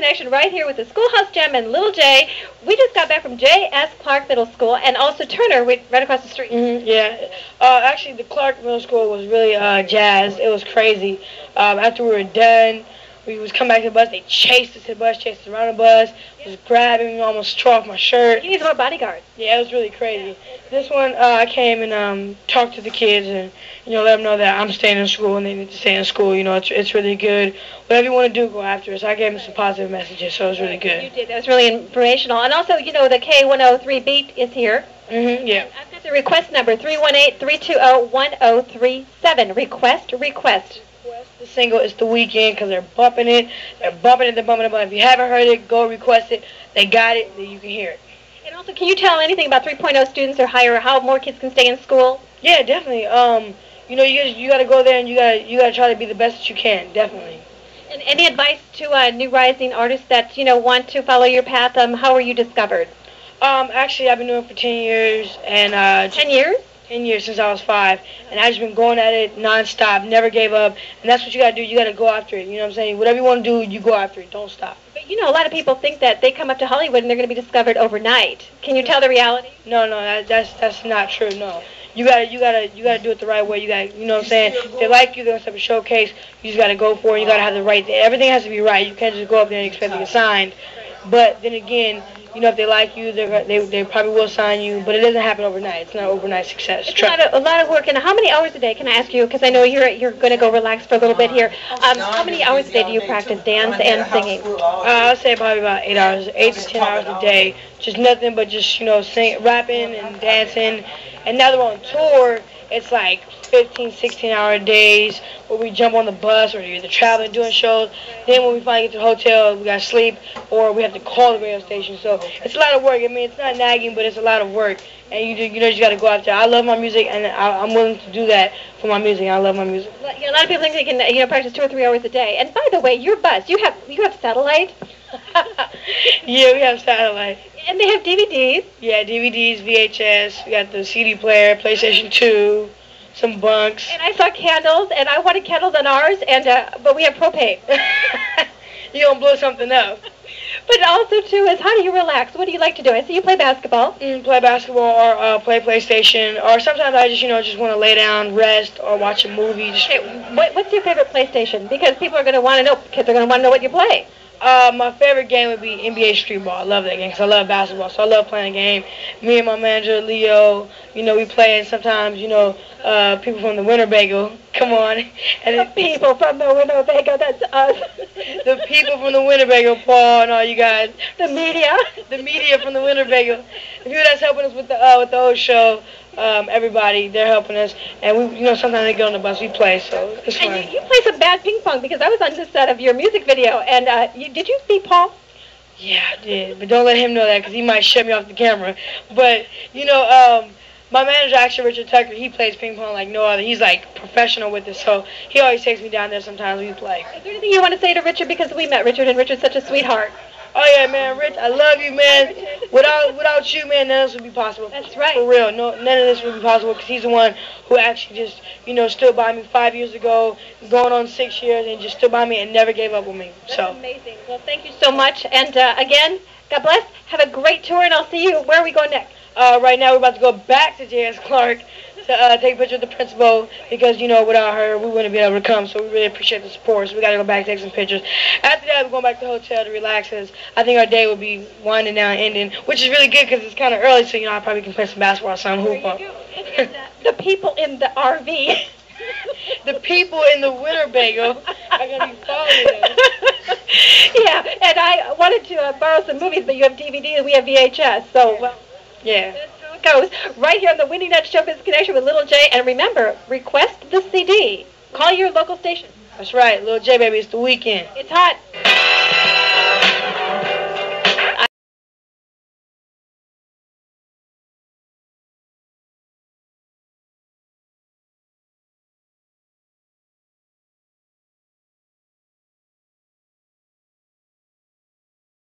Connection right here with the Schoolhouse Jam and Little J. We just got back from J.S. Clark Middle School and also Turner right across the street. Yeah. Actually, the Clark Middle School was really jazz. It was crazy. After we were done, we was coming back to the bus. They chased us to the bus, chased us around the bus, was grabbing me, almost tore off my shirt. You need more bodyguards. Yeah, it was really crazy. This one, I came and talked to the kids and, let them know that I'm staying in school and they need to stay in school. It's really good. Whatever you want to do, go after it. So I gave them some positive messages, so it was really good. You did. That was really informational. And also, the K103 beat is here. Yeah. I've got the request number, 318-320-1037. Request. The single is The Weekend because they're bumping it. They're bumping it. If you haven't heard it, go request it. They got it. Then you can hear it. And also, can you tell anything about 3.0 students or higher, how more kids can stay in school? Yeah, definitely. You got to go there and you got to try to be the best that you can. Definitely. And any advice to new rising artists that want to follow your path? How were you discovered? Actually, I've been doing it for 10 years and 10 years? 10 years since I was 5, and I've just been going at it nonstop, never gave up, and that's what you gotta do. You gotta go after it. You know what I'm saying? Whatever you want to do, you go after it. Don't stop. But a lot of people think that they come up to Hollywood and they're going to be discovered overnight. Can you tell the reality? No, that's not true. No, you gotta do it the right way. You what I'm saying? If they like you, they're gonna set up a showcase. You just gotta go for it. You gotta have the right. Everything has to be right. You can't just go up there and expect to get signed. But then again, if they like you, they probably will sign you, but it doesn't happen overnight. It's not overnight success. It's a lot of work. And how many hours a day, can I ask you, because I know you're going to go relax for a little bit here. How many hours a day do you practice dance and singing? I'd say probably about 8 hours, 8 to 10 hours a day. Just nothing but just, rapping and dancing. And now that we're on tour, it's like 15, 16-hour days where we jump on the bus or either traveling, doing shows. Then when we finally get to the hotel, we got to sleep or we have to call the radio station. So it's a lot of work. I mean, it's not nagging, but it's a lot of work. And you just got to go out there. I love my music, and I'm willing to do that for my music. I love my music. A lot of people think they can practice 2 or 3 hours a day. And by the way, your bus, you have satellite? Yeah, we have satellite. And they have DVDs. Yeah, DVDs, VHS. We got the CD player, PlayStation 2, some bunks. And I saw candles, and I wanted candles on ours, but we have propane. You're going to blow something up. But also, too, is how do you relax? What do you like to do? I see you play basketball. Play basketball or play PlayStation. Or sometimes I just want to lay down, rest, or watch a movie. Okay, what's your favorite PlayStation? Because kids are going to want to know what you play. My favorite game would be NBA Street Ball. I love that game because I love basketball, so I love playing the game. Me and my manager, Leo, we play, and sometimes, people from the Winnebago, come on. And the people from the Winnebago, that's us. The people from the Winnebago, Paul and all you guys. The media. The media from the Winnebago. The people that's helping us with the whole show. Everybody, they're helping us, and we, sometimes they get on the bus, we play, so it's fun. And you play some bad ping pong, because I was on the set of your music video, and did you see Paul? Yeah, I did, but don't let him know that, because he might shut me off the camera. But, my manager, actually, Richard Tucker, he plays ping pong like no other. He's, professional with it, so he always takes me down there sometimes we play. Is there anything you want to say to Richard, because we met Richard, and Richard's such a sweetheart? Oh, yeah, man, Rich, I love you, man. Without you, man, none of this would be possible. That's right. For real. No, none of this would be possible because he's the one who actually just, stood by me 5 years ago, going on 6 years, and just stood by me and never gave up with me. That's amazing. Well, thank you so much. And, again, God bless. Have a great tour, and I'll see you. Where are we going next? Right now, we're about to go back to J.S. Clark to take a picture of the principal because, without her, we wouldn't be able to come. So we really appreciate the support. So we got to go back and take some pictures. After that, we're going back to the hotel to relax because I think our day will be winding down, ending, which is really good because it's kind of early. So, I probably can play some basketball or some hoop. The people in the RV. The people in the Winnebago are going to be following us. Yeah, and I wanted to borrow some movies, but you have DVD and we have VHS. So, well, yeah. That's how it goes. Right here on the Windy Nut Show Business Connection with Little J. And remember, request the CD. Call your local station. That's right. Little J, baby. It's the weekend. It's hot.